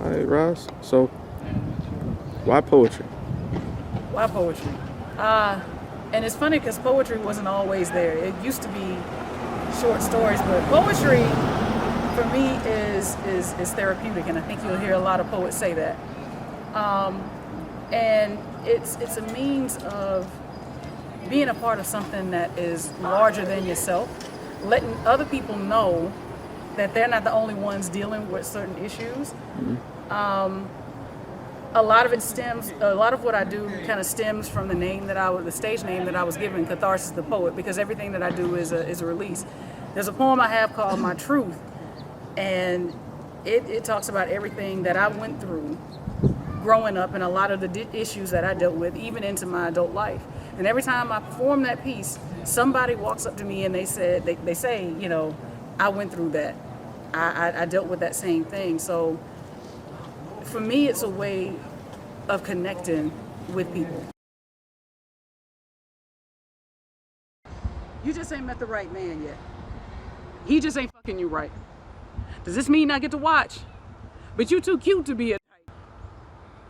All right, Ross. So, why poetry? Why poetry? And it's funny because poetry wasn't always there. It used to be short stories, but poetry for me is therapeutic, and I think you'll hear a lot of poets say that. And it's a means of being a part of something that is larger than yourself, letting other people know that they're not the only ones dealing with certain issues. A lot of what I do kind of stems from the stage name that I was given, Catharsis the Poet, because everything that I do is a release. There's a poem I have called My Truth, and it talks about everything that I went through growing up and a lot of the issues that I dealt with, even into my adult life. And every time I perform that piece, somebody walks up to me and they say, you know, I went through that. I dealt with that same thing. So for me, it's a way of connecting with people. You just ain't met the right man yet. He just ain't fucking you right. Does this mean I get to watch? But you too cute to be a type.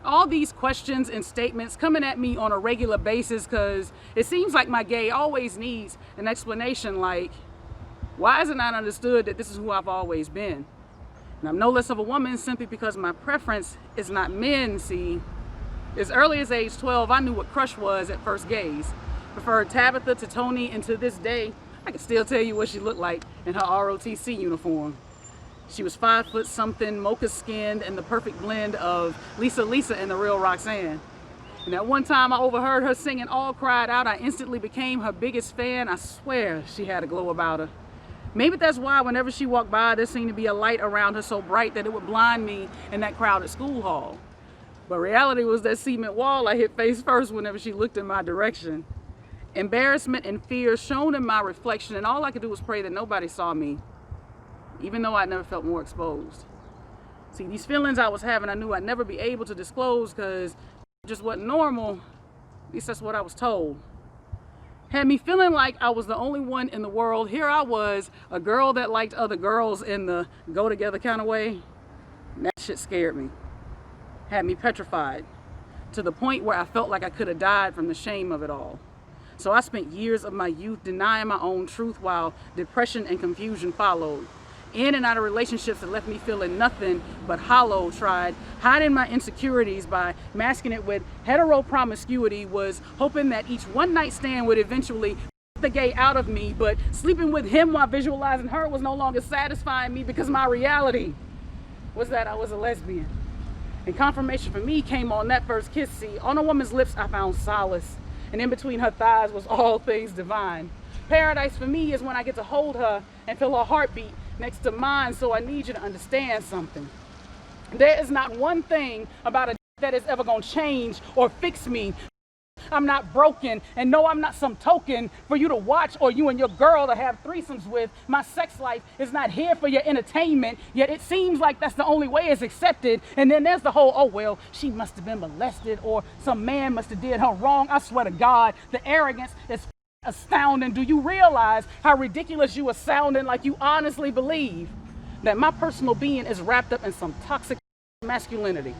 All these questions and statements coming at me on a regular basis because it seems like my gay always needs an explanation like, why is it not understood that this is who I've always been? And I'm no less of a woman simply because my preference is not men, see. As early as age 12, I knew what crush was at first gaze. Preferred Tabitha to Tony, and to this day, I can still tell you what she looked like in her ROTC uniform. She was 5 foot something, mocha skinned, and the perfect blend of Lisa and the real Roxanne. And at one time I overheard her singing All Cried Out. I instantly became her biggest fan. I swear she had a glow about her. Maybe that's why whenever she walked by, there seemed to be a light around her so bright that it would blind me in that crowded school hall. But reality was that cement wall I hit face first whenever she looked in my direction. Embarrassment and fear shone in my reflection, and all I could do was pray that nobody saw me, even though I never felt more exposed. See, these feelings I was having, I knew I'd never be able to disclose because it just wasn't normal. At least that's what I was told. Had me feeling like I was the only one in the world. Here I was, a girl that liked other girls in the go together kind of way. And that shit scared me. Had me petrified to the point where I felt like I could have died from the shame of it all. So I spent years of my youth denying my own truth while depression and confusion followed. In and out of relationships that left me feeling nothing but hollow. Tried hiding my insecurities by masking it with hetero promiscuity. Was hoping that each one night stand would eventually the gay out of me, but sleeping with him while visualizing her was no longer satisfying me because my reality was that I was a lesbian. And confirmation for me came on that first kiss. See, on a woman's lips I found solace, and in between her thighs was all things divine. Paradise for me is when I get to hold her and feel her heartbeat next to mine. So I need you to understand something. There is not one thing about a that is ever gonna change or fix me. I'm not broken, and no, I'm not some token for you to watch or you and your girl to have threesomes with. My sex life is not here for your entertainment, yet it seems like that's the only way it's accepted. And then there's the whole, oh well, she must have been molested or some man must have did her wrong. I swear to God, the arrogance is astounding. Do you realize how ridiculous you are sounding, like you honestly believe that my personal being is wrapped up in some toxic masculinity?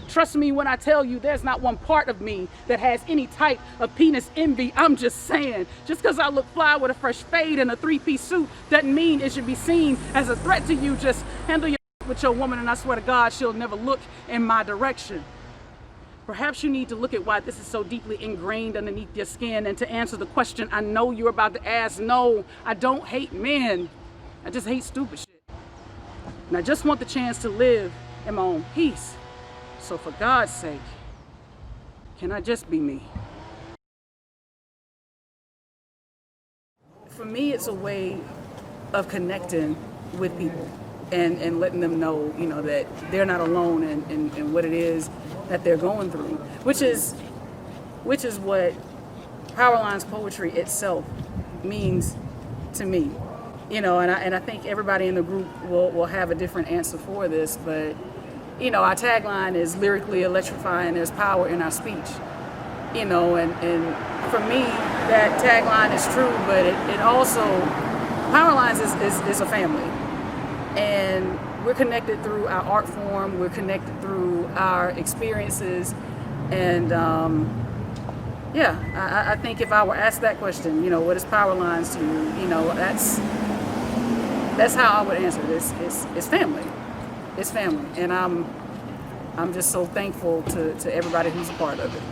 Trust me when I tell you there's not one part of me that has any type of penis envy. I'm just saying, just because I look fly with a fresh fade and a 3-piece suit doesn't mean it should be seen as a threat to you. Just handle your with your woman, and I swear to God, she'll never look in my direction. Perhaps you need to look at why this is so deeply ingrained underneath your skin, and to answer the question I know you're about to ask. No, I don't hate men. I just hate stupid shit. And I just want the chance to live in my own peace. So for God's sake, can I just be me? For me, it's a way of connecting with people and letting them know, you know, that they're not alone in what it is that they're going through, which is what PowerLines poetry itself means to me. You know, and I think everybody in the group will have a different answer for this, but you know, our tagline is lyrically electrifying. There's power in our speech. You know, and for me, that tagline is true, but it also, PowerLines is a family. And we're connected through our art form, we're connected through our experiences, and yeah, I think if I were asked that question, you know, what is PowerLines to you? You know, that's how I would answer this. It's family. It's family, and I'm just so thankful to everybody who's a part of it.